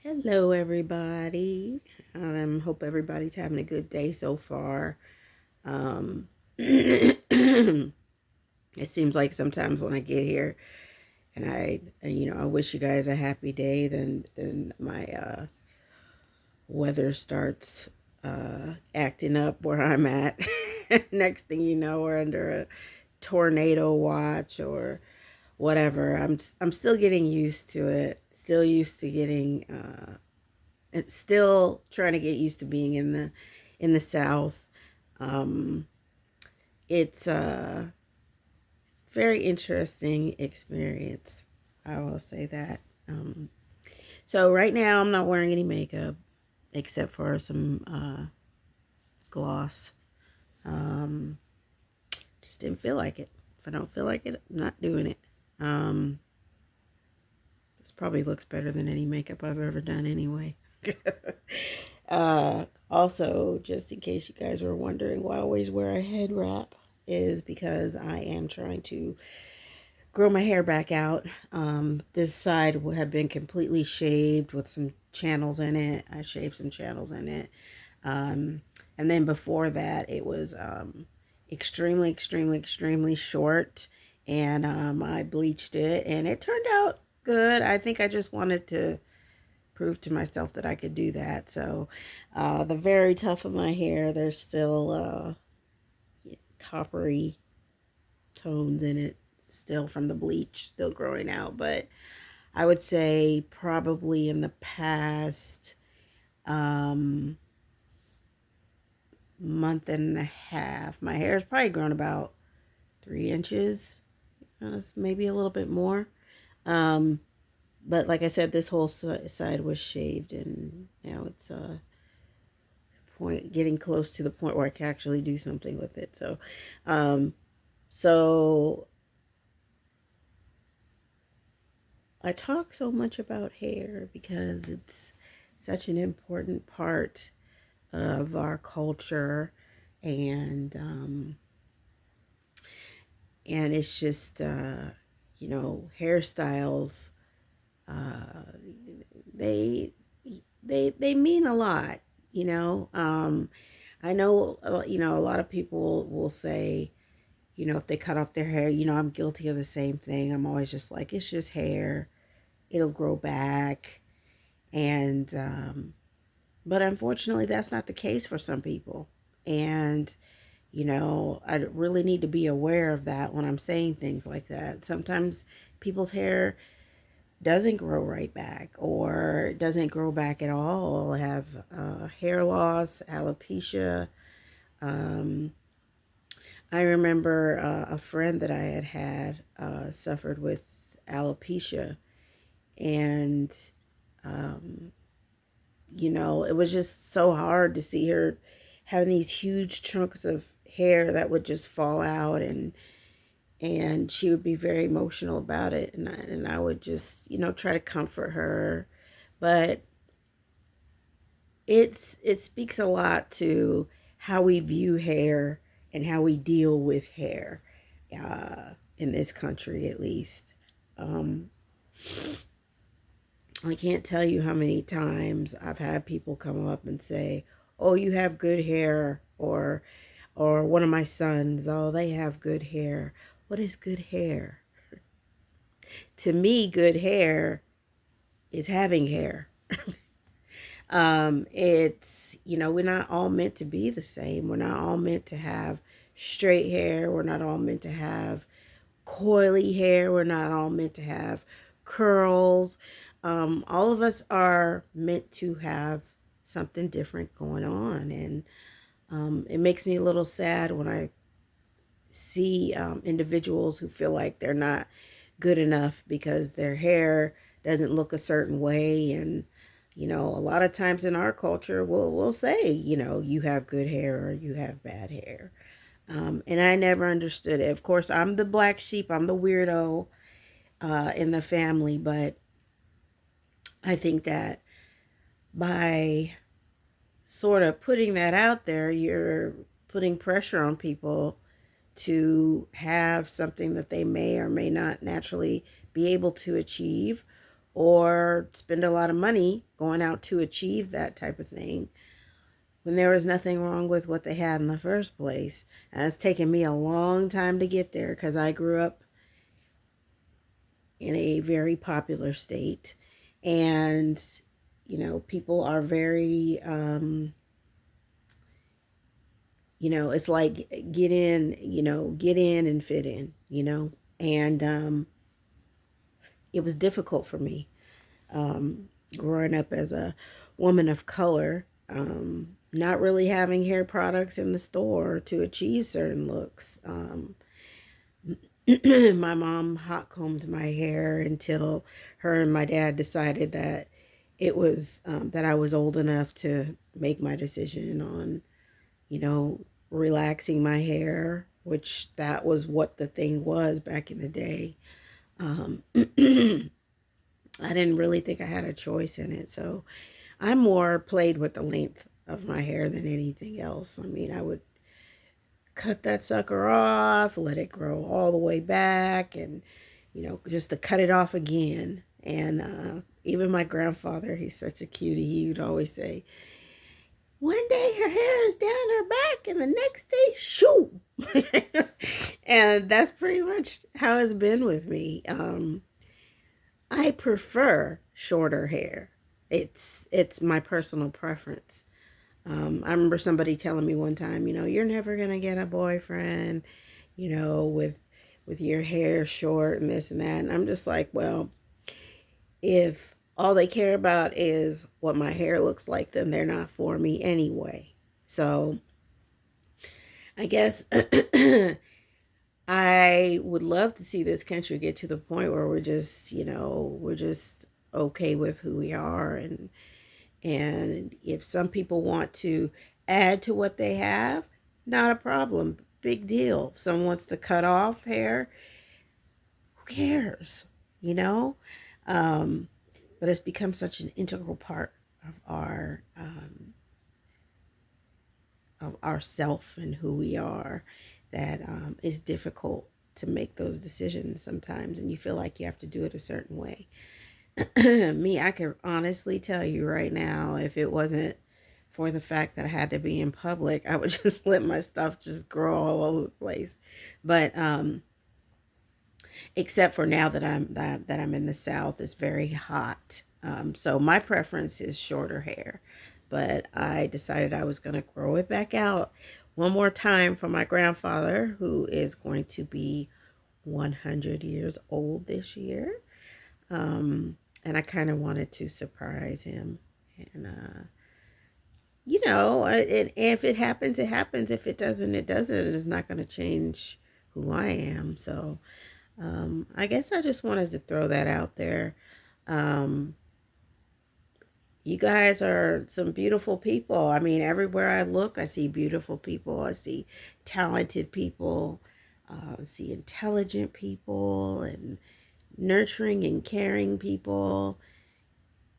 Hello, everybody. Hope everybody's having a good day so far. It seems like sometimes when I get here and I wish you guys a happy day, then my weather starts acting up where I'm at. Next thing you know, we're under a tornado watch or whatever. I'm still getting used to it. Still used to getting it's still trying to get used to being in the South. Um, it's very interesting experience. I will say that. So right now I'm not wearing any makeup except for some gloss. Um, just didn't feel like it. If I don't feel like it, I'm not doing it. Um, this probably looks better than any makeup I've ever done anyway. Also, just in case you guys were wondering why I always wear a head wrap, is because I am trying to grow my hair back out. This side would have been completely shaved with some channels in it. I shaved some channels in it. Um, and then before that, it was extremely, extremely, extremely short. And I bleached it, and it turned out good. I think I just wanted to prove to myself that I could do that. So the very top of my hair, there's still coppery tones in it, still from the bleach, still growing out. But I would say probably in the past um, month and a half, my hair has probably grown about 3 inches, maybe a little bit more. Um, but like I said, this whole side was shaved, and now it's point getting close to the point where I can actually do something with it. Um, so I talk so much about hair because it's such an important part of our culture, and it's just hairstyles. Uh, they they mean a lot. I know a lot of people will say, if they cut off their hair, I'm guilty of the same thing. I'm always just like, it's just hair, it'll grow back. And but unfortunately that's not the case for some people. And I really need to be aware of that when I'm saying things like that. Sometimes people's hair doesn't grow right back, or doesn't grow back at all, have hair loss, alopecia. um, I remember a friend that I had suffered with alopecia, and um, it was just so hard to see her having these huge chunks of hair that would just fall out, and she would be very emotional about it, and I would just try to comfort her. But it speaks a lot to how we view hair and how we deal with hair, in this country at least. Um, I can't tell you how many times I've had people come up and say, "Oh, you have good hair," or one of my sons, "Oh, they have good hair." What is good hair? To me, good hair is having hair. It's, we're not all meant to be the same. We're not all meant to have straight hair. We're not all meant to have coily hair. We're not all meant to have curls. All of us are meant to have something different going on. And it makes me a little sad when I see individuals who feel like they're not good enough because their hair doesn't look a certain way. And a lot of times in our culture we'll say, you have good hair or you have bad hair. And I never understood it. Of course, I'm the black sheep, I'm the weirdo in the family. But I think that by sort of putting that out there, you're putting pressure on people to have something that they may or may not naturally be able to achieve, or spend a lot of money going out to achieve that type of thing when there was nothing wrong with what they had in the first place. And it's taken me a long time to get there because I grew up in a very popular state. And, people are very, it's like get in and fit in. And it was difficult for me growing up as a woman of color, not really having hair products in the store to achieve certain looks. My mom hot combed my hair until her and my dad decided that it was that I was old enough to make my decision on, you know, relaxing my hair, which that was what the thing was back in the day. I didn't really think I had a choice in it. So I more played with the length of my hair than anything else. I mean, I would cut that sucker off, let it grow all the way back, and, just to cut it off again. And even my grandfather, he's such a cutie, he would always say, one day her hair is down her back and the next day, shoo. And that's pretty much how it's been with me. I prefer shorter hair. It's my personal preference. I remember somebody telling me one time, you're never gonna get a boyfriend, with your hair short and this and that. And I'm just like, well, if all they care about is what my hair looks like, then they're not for me anyway. So I guess I would love to see this country get to the point where we're just okay with who we are. And if some people want to add to what they have, not a problem. Big deal. If someone wants to cut off hair, who cares? You know? But it's become such an integral part of our self and who we are that it's difficult to make those decisions sometimes, and you feel like you have to do it a certain way. Me, I can honestly tell you right now, if it wasn't for the fact that I had to be in public, I would just let my stuff just grow all over the place. But except for now that I'm in the South, it's very hot. So my preference is shorter hair, but I decided I was going to grow it back out one more time for my grandfather, who is going to be 100 years old this year. And I kind of wanted to surprise him. And, if it happens, it happens. If it doesn't, it doesn't. It's not going to change who I am. So I guess I just wanted to throw that out there. You guys are some beautiful people. I mean, everywhere I look, I see beautiful people. I see talented people. I see intelligent people and nurturing and caring people.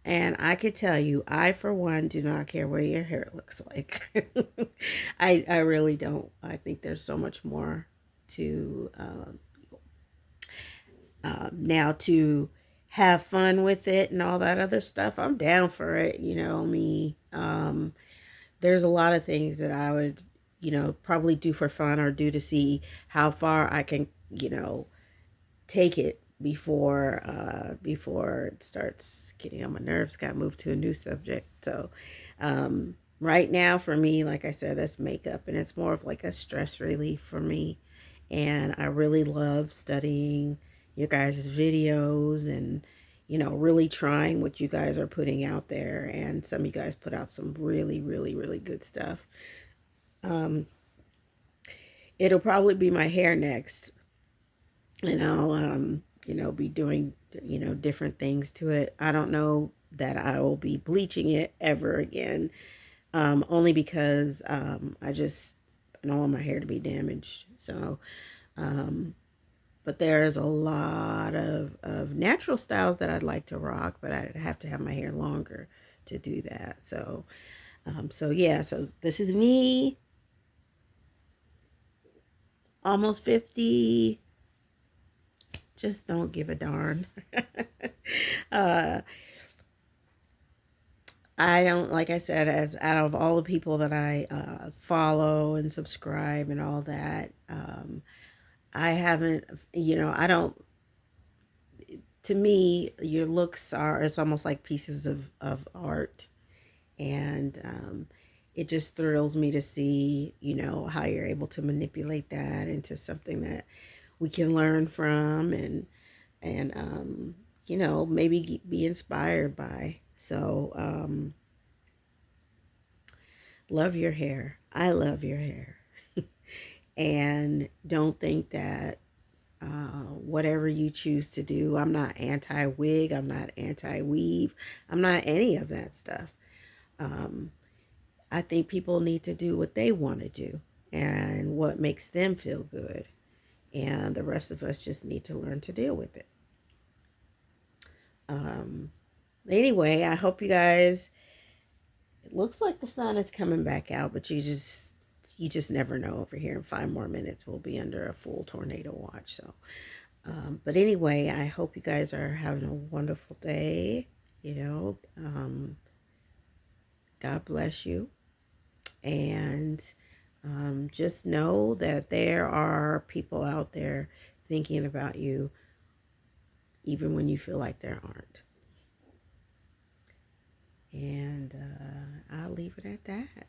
And I could tell you, I, for one, do not care what your hair looks like. I really don't. I think there's so much more to now to have fun with it and all that other stuff. I'm down for it. Me. There's a lot of things that I would, probably do for fun or do to see how far I can, take it before it starts getting on my nerves. Got moved to a new subject. So right now for me, like I said, that's makeup, and it's more of like a stress relief for me. And I really love studying your guys' videos and really trying what you guys are putting out there. And some of you guys put out some really, really, really good stuff. It'll probably be my hair next, and I'll be doing, different things to it. I don't know that I will be bleaching it ever again, only because I don't want my hair to be damaged. So, but there's a lot of natural styles that I'd like to rock, but I'd have to have my hair longer to do that. So, yeah, so this is me, almost 50. Just don't give a darn. uh, I don't, like I said, as out of all the people that I follow and subscribe and all that, I haven't, I don't, to me, your looks are, it's almost like pieces of art. And it just thrills me to see, how you're able to manipulate that into something that we can learn from and maybe be inspired by. So, love your hair. I love your hair. And don't think that whatever you choose to do, I'm not anti wig, I'm not anti weave, I'm not any of that stuff. Um, I think people need to do what they want to do and what makes them feel good. And the rest of us just need to learn to deal with it. Um, anyway, I hope you guys, it looks like the sun is coming back out, but you just never know. Over here in 5 more minutes we'll be under a full tornado watch. So but anyway, I hope you guys are having a wonderful day. God bless you. And just know that there are people out there thinking about you, even when you feel like there aren't. And I'll leave it at that.